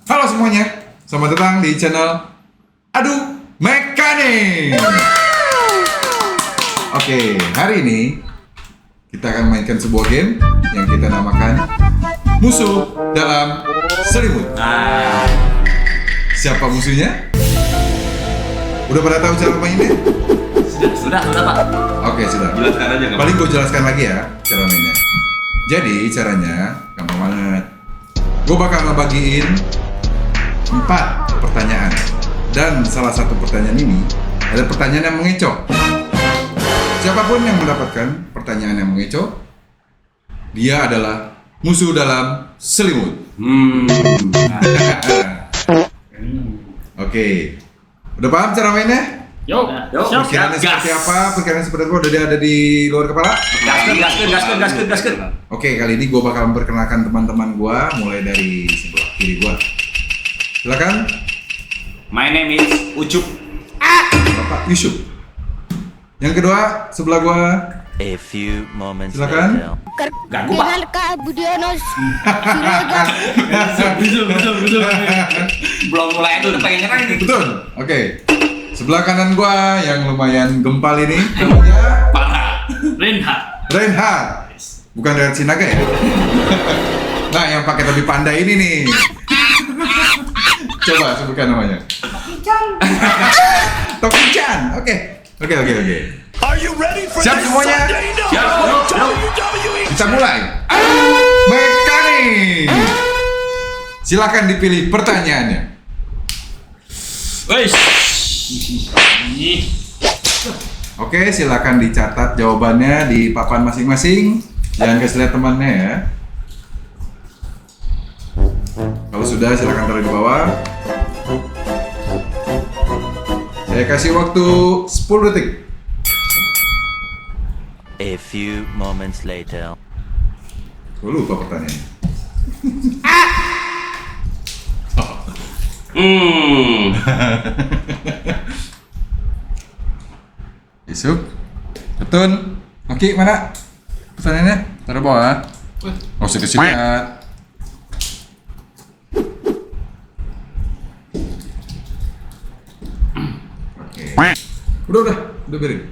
Halo semuanya, selamat datang di channel Adu Mekanik. Oke, hari ini kita akan mainkan sebuah game yang kita namakan Musuh dalam Selimut. Siapa musuhnya? Udah pada tahu cara mainnya? Sudah Pak. Oke, sudah. Jelaskan aja nggak? Paling gue jelaskan lagi ya cara mainnya. Jadi caranya gampang banget. Gue bakal ngebagiin 4 pertanyaan. Dan salah satu pertanyaan ini ada pertanyaan yang mengecoh. Siapapun yang mendapatkan pertanyaan yang mengecoh, dia adalah musuh dalam selimut. Oke. Udah paham cara mainnya? Yuk. Pikirannya seperti apa? Pikirannya seperti apa? Udah ada di luar kepala? Gaskeun. Oke, kali ini gue bakal memperkenalkan teman-teman gue mulai dari sebelah kiri gue. Silakan, My name is Ucup. Bapak Yusuf. Yang kedua sebelah gue, A few moments Silakan. later. Ganggu Pak. Dengan Kak Budiono Siregar. Betul. Belum mulai itu udah pengen nyerang nih. betul. Oke, sebelah kanan gue yang lumayan gempal ini namanya Parah. Reinhard. bukan dari Sinaga ya. Nah, yang pakai topi panda ini nih. Coba sebutkan namanya. Topi Chan. Oke. Siap semuanya? Kita mulai. Mekanik. Silakan dipilih pertanyaannya. Oke, silakan dicatat jawabannya di papan masing-masing. Jangan kasih lihat temannya ya. Kalau sudah, silakan taruh di bawah. Saya kasih waktu 10 detik. A few moments later. Gue lupa pertanyaannya. Yusuf, Betun, Oki, mana pertanyaannya? Taruh bawah. Oh, sedikit. Oke. Udah biarin.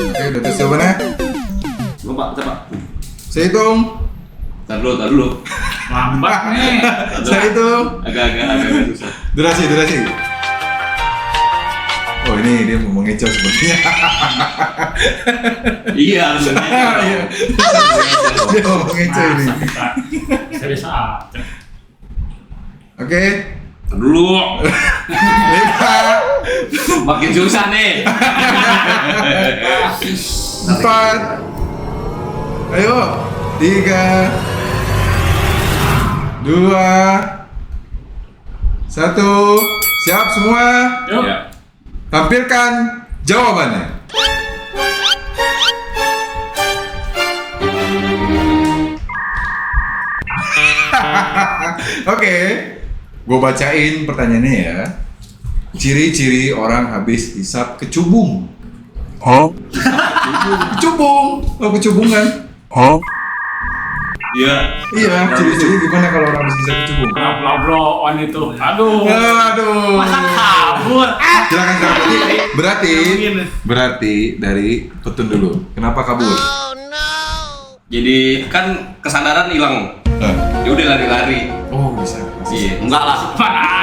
Oke, udah tes jawabannya. Lupa, coba. Saya hitung. Tar dulu. Lambat nih. Saya hitung. Agak susah. Durasi. Oh, ini dia mau mengecoh sepertinya. Iya, sebenarnya. Iya. Dia mau mengecoh ini. Saya bisa. Oke. Tar dulu. 5, Makin susah nih. 4. Ayo. 3, 2, 1. Siap semua? Yuk. Ya. Tampilkan jawabannya. Oke, gue bacain pertanyaannya ya. Ciri-ciri orang habis hisap kecubung. Kecubung, oh kecubungan. Iya. Iya, ciri-ciri gimana kalau orang habis hisap kecubung? Blow on itu. Aduh. Aduh. Masa kabur? Silakan berarti dari Petun dulu. Kenapa kabur? Jadi kan kesadaran hilang. Dia udah lari-lari. Oh bisa. Iya. Enggak lah.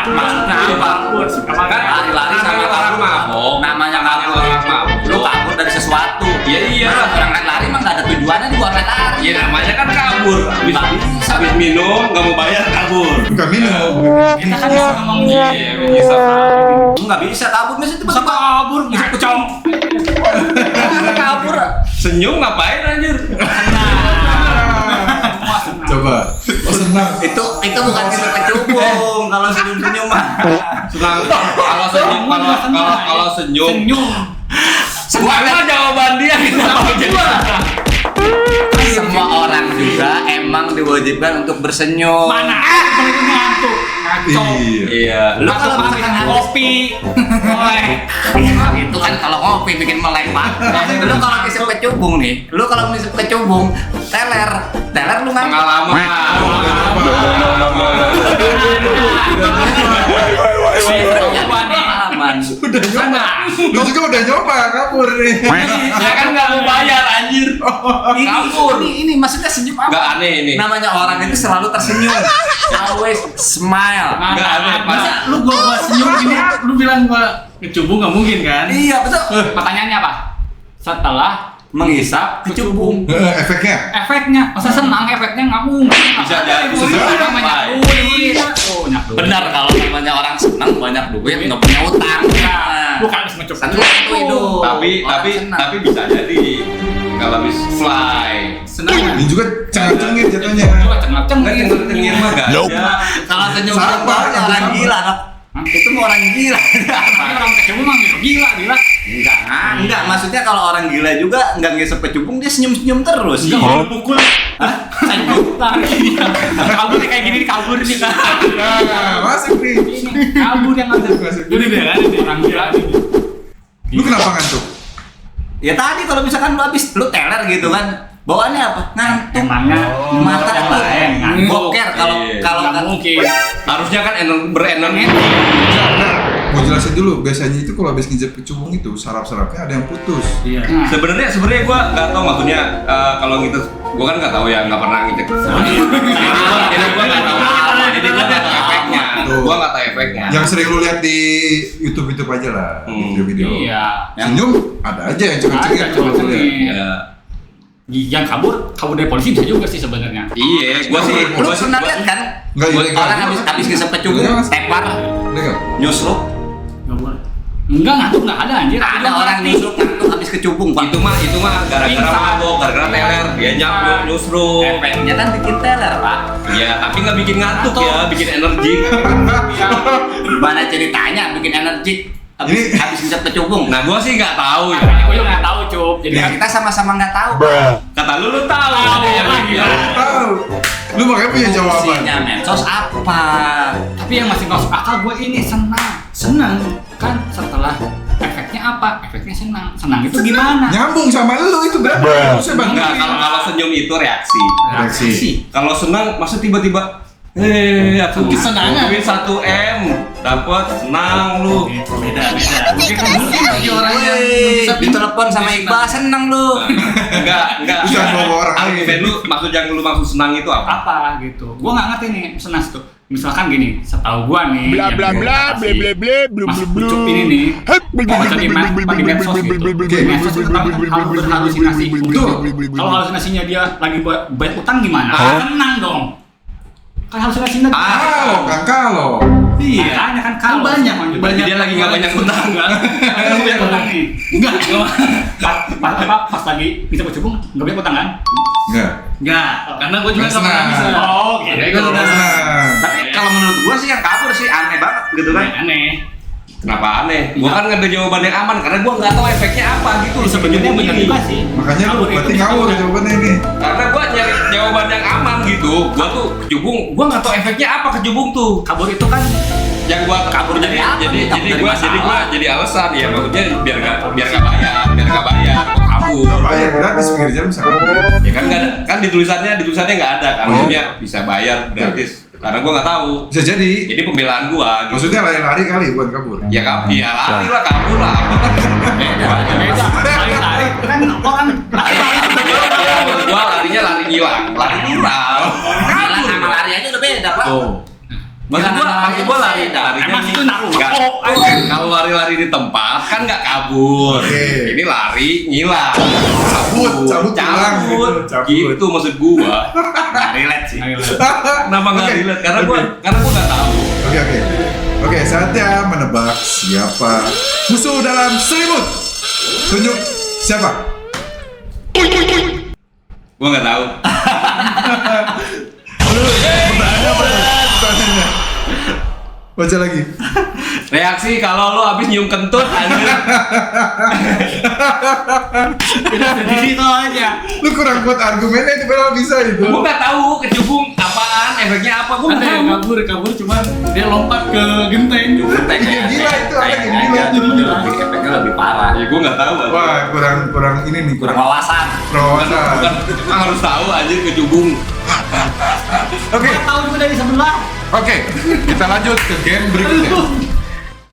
Maksudnya apa? Kan lari-lari sama orang mabok. Namanya kabur. Lu kabur dari sesuatu. Iya. Orang lari mah nggak ada tujuannya juga lari. Iya, namanya kan kabur. Habis minum nggak mau bayar kabur. Bukan minum. Kita kan bisa ngomong Iya, bisa. nggak bisa kabur, bisa tiba-tiba kabur, bisa pecong. Kabur. Senyum ngapain anjir? Coba. Oh senang. Itu bukan kita kecubung kalau senyum mah. Senang. Kalau senyum. Semua jawaban dia semua orang juga emang diwajibkan untuk bersenyum. Mana? Ngantuk. Iya. Lu kalau makan kopi, melek. Itu kan kalau kopi bikin melek, Pak. Lu kalau ngisep kecubung nih, lu kalau ngisep kecubung, teler lu ngantuk. Pengalaman. udah nyoba. Lu juga udah nyoba kabur nih. Ya kan nggak mau bayar anjir. Ini maksudnya senyum apa? Nggak aneh ini. Namanya orang itu selalu tersenyum. Always smile. Nggak aneh. Masa lu gua senyum gini, lu bilang gua kecubung nggak mungkin kan? Iya betul. Pertanyaannya apa? Setelah Menghisap kecubung. Efeknya? efeknya, masa senang efeknya nggak mungkin. Bisa jadi. Senang banyak duit. Oh, banyak duit. Benar kalau namanya orang senang banyak duit nggak punya utang. Bukan habis ngecuk. Satu itu. Tapi bisa jadi kalau habis fly. senang. Ini juga cengit jatuhnya. Coba Nggak cengap-cengit. cengir mah nggak ada. Kalau senyum Sama, orang sama. gila, Nok. Itu mau orang gila. Orang kecubung mah gila. Enggak, maksudnya kalau orang gila juga enggak ngisep kecubung dia senyum-senyum terus. Enggak pukul. Saya lari dia. Kabur nih kayak gini kabur nih. Nah, masuk nih. Ini kabur yang ada. Jadi dia kan ini orang gila. Lu kenapa ngantuk? Ya tadi kalau misalkan lu habis lu teler gitu kan. Bawaannya apa? Ngantuk. Emangnya Mata yang tuh lain ngantuk. boker kalau Iya. kalau Nggak kan mungkin. Harusnya kan berenergi. Mau jelasin dulu, biasanya itu kalau habis nginjek kecubung itu saraf-sarafnya ada yang putus. Iya. Sebenarnya gue nggak tahu maksudnya kalau gitu, gue kan nggak tahu ya, nggak pernah ngecek. Ini gue nggak tahu. Jadi gue nggak tahu efeknya. Tuh. Gue nggak tahu efeknya. Yang sering lu lihat di YouTube aja lah, video-video. Iya. Senyum ada aja yang cengit-cengit Ada kalau lu lihat. cengit. Ya. Yang kabur dari polisi bisa juga sih sebenarnya. Iya, gue sih. lu pernah lihat kan? Enggak ilegal. Orang habis ngisep kecubung Ilegal. tepar Legal. nyusruk. Enggak boleh. Enggak ngantuk enggak ada anjir. Ada orang nyusruk ngantuk habis kecubung, Pak. Itu mah gara-gara Pingsan. mabok, gara-gara teler, dia nyamuk, nyusruk. Efeknya kan bikin teler, Pak. Iya, tapi nggak bikin ngantuk ya, bikin energi. Gimana ceritanya bikin energik Ini- habis ngisep kecubung? Nah, gue sih nggak tahu. Gue juga nggak tahu cup. Jadi Ya, kita sama-sama nggak tahu. Kata lu tahu. Tahu, Ada yang lagi, bilang. Pak. Tahu. Lu makanya punya jawaban. Fungsinya medsos apa? tapi yang masih masuk akal gue ini senang kan setelah efeknya apa? Efeknya senang itu gimana? Nyambung sama lu itu berarti. Harusnya Enggak, banget. kalau senyum itu reaksi. Reaksi. Kalau senang, masa tiba-tiba aku Kesenangan. duit 1 M dapat senang lu. Beda. Mungkin kan mungkin bagi orang yang Wih, ditelepon sama Iqbal seneng lu. Enggak. Bisa bawa orang lain. Argumen lu maksud yang lu maksud senang itu apa? apa gitu? Gue nggak ngerti nih senang itu. Misalkan gini, setahu gue nih. Bla yang bla gua bla kasih, bla bla bla bla Mas bla Ucup ini nih. Baca di medsos gitu. Di medsos itu kan harus berhalusinasi. Kalau halusinasinya dia lagi bayar utang gimana? Tenang dong. Kan halusinasinya. Kalau. Iya. Makanya kan kalau banyak. banyak. Dia lagi nggak banyak utang kan? Nggak banyak utang nih. Enggak. Pas lagi bisa bercubung nggak banyak utang kan? Enggak. Enggak. Karena gue juga Nggak nggak pernah senang. bisa. Oh, gitu. Itu udah senang. Tapi kalau menurut gua sih yang kabur sih aneh banget gitu kan. Aneh. Kenapa aneh? Gua kan nggak ada jawaban yang aman karena gua nggak tahu efeknya apa gitu. Sebenarnya benar juga sih. Makanya lu berarti ngawur jawabannya ini. Karena gua nyari jawaban yang aman gitu. Gua tuh kecubung, gua nggak tahu efeknya apa kecubung tuh. Kabur itu kan Yang gua Kabur dari apa nih? Kabur dari masalah. jadi alasan ya maksudnya biar nggak bayar, gua kabur. Bayar gratis pinggir jalan bisa kabur. Ya kan nggak ada, kan di tulisannya nggak ada kan maksudnya bisa bayar gratis. Karena gua nggak tahu. Bisa jadi. Jadi pembelaan gua. Gitu. Maksudnya lari-lari kali buat kabur. Ya lari lah kabur lah. beda. Lari kan orang Gua larinya lari ngilang, lari mural. Gila sama lari aja udah beda, Pak. Maksud gua larinya Emang itu Naruto. nggak- kalau lari-lari di tempat kan nggak kabur. Oke. Ini lari ngilang. Cabut pulang. Cabut. Gitu maksud gua. Relate sih. Kenapa nggak Oke. relate? Karena gua nggak tahu. Oke, saatnya menebak siapa musuh dalam selimut. Tunjuk siapa? Gua nggak tahu. Pertanyaannya apa? Pertanyaannya. Baca lagi. Reaksi kalau lo habis nyium kentut anjir. beda sendiri tuh aja. Lu kurang kuat argumennya itu padahal bisa itu. Gua nggak tahu kecubung apaan, efeknya apa. Gua Ada nggak yang tahu. kabur cuman dia lompat ke genteng. Iya, gila itu ada yang gila. Efeknya lebih parah. Ya gua nggak tahu. anjir. Wah, kurang ini nih, Kurang wawasan. wawasan. Bukan, emang harus tahu anjir kecubung. Oke, Tahu juga dari sebelah. kita lanjut ke game berikutnya.